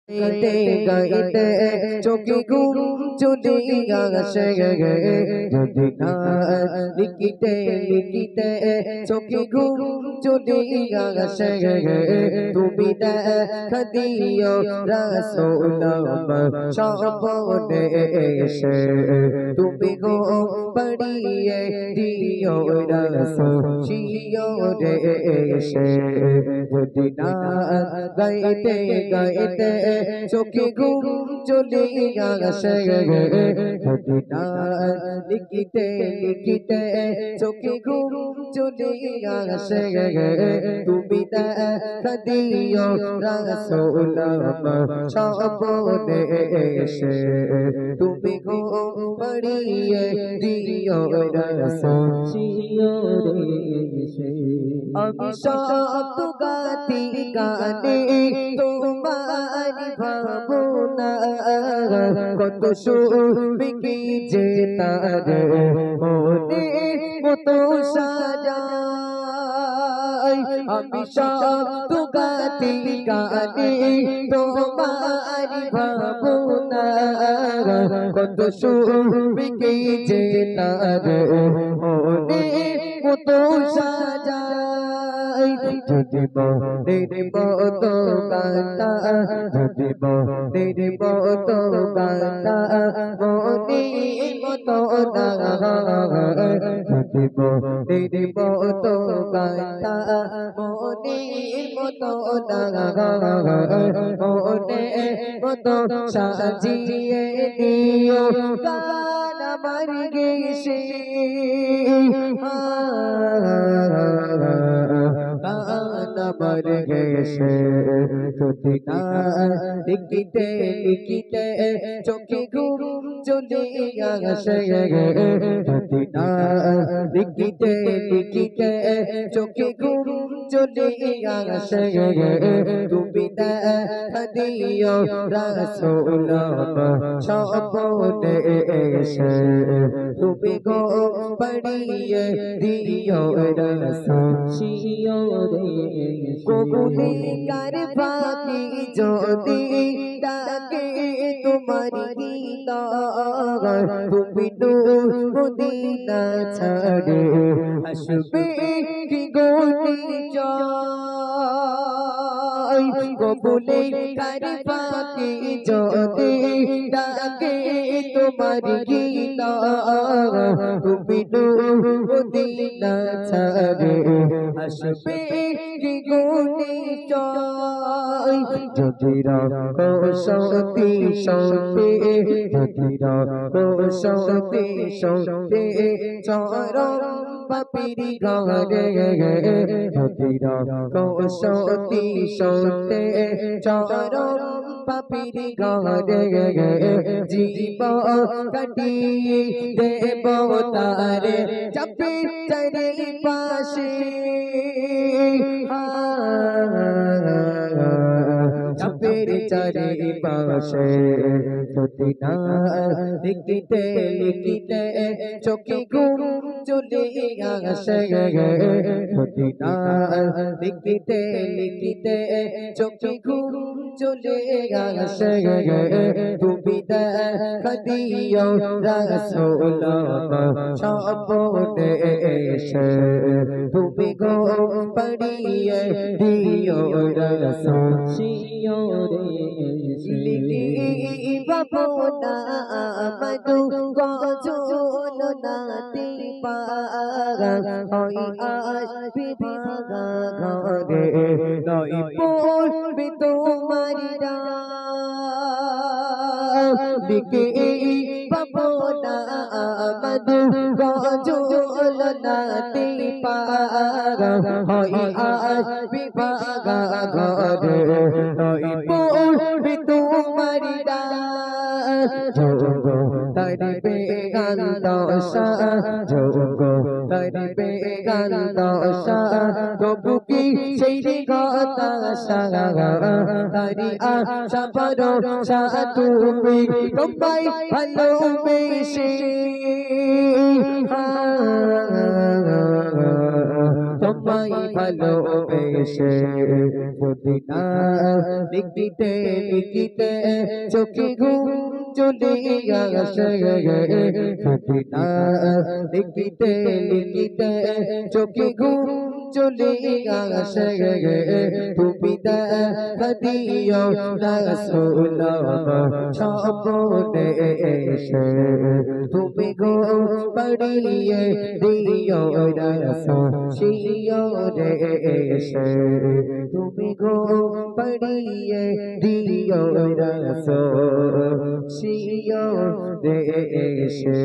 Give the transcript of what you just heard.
গাইতে গাইতে চোখে ঘুম চলে আসে যদি না লিখিতে লিখিতে চোখে ঘুম চলে আসে তুমি দেখা দিও রাসূল স্বপ্নে এসে তুমি গো পড়িয়ে দিও রাসূল শিওরে এসে যদি না গাইতে গাইতে চোখে ঘুম চলে আসে যদি না লিখিতে লিখিতে চোখে ঘুম চলে আসে তুমি দেখা দিও রাসূল স্বপ্নে এসে তুমি গো পড়িয়ে দিও রাসূল শিওরে এসে আমি সব গাতি গানে তোমার ভাবনা কত সুখী যে তার মনে মতো সাজাই আমি সব গাতি গানে তোমার ভাবনা কত সুখী যে তার মনে মতো সাজাই যদি মনের মতো গাতা যদি মনের মতো গাতা মনের মতো না যদি মনের মতো গাতা মনের মতো না মনের মতো সাজিয়ে দিও গান আমার গেছে আমার গেছে যদি না লিখিতে লিখিতে চোখে ঘুম চলে আসে যদি না লিখিতে লিখিতে চোখে ঘুম চলে আসে তুমি দেখা দিও রাসূল স্বপ্নে এসে তুমি গো পড়িয়ে দিও রাসূল শিওরে কবুলে কার বাকি যদি ডাকে তোমারি দিদার তুমি নূর মদিনা ছাড়ে আসবে কি গতি চাই কবুলে কার বাকি যদি ডাকে তোমারি দিদার তুমি নূর মদিনা ছাড়ে আসবে কি গতি চাই যদি রাখো সতী সতী যদি রাখো সতী সতী চরম পাপিরি ঘরে যদি রাখো সতী সতী চরম পাপিরি ঘরে জীব কাটিয়ে দেব তারে চাপে চারি পাশে চাপের চারি পাশে যদি না লিখিতে লিখিতে চোখে ঘুম চলে আসে যদি না লিখিতে লিখিতে চোখে ঘুম চলে আসে তুমি দেখা দিও রাসূল স্বপ্নে এসে তুমি গো পড়িয়ে দিও রাসূল শিওরে লিখি বাবনা মধু গজল নাতি পাগা হই আজ বিভাগা ঘরে নই পড়বে তোমারি লিখি বাবনা মধু গজল নাতি পাগা হই আজ বিভাগা ঘরে নই পড়বে তোমারি যোগো তরিবে গান্দশা যোগো তরিবে গান্দশা তবু কি সেই গাতাশা তারি আশা ভরসা তুমি তোমায় ভালোবেসে তোমায় ভালোবেসে যদি না লিখিতে লিখিতে চোখে ঘুম চলে আসে যদি না লিখিতে লিখিতে চোখে ঘুম চলে আসে তুমি দেখা দিও রাসূলুল্লাহ স্বপ্নে এসে তুমি গো পড়িয়ে দিও রাসূল শিয়রে এসে তুমি গো পড়িয়ে দিও রাসূল শিয়রে এসে।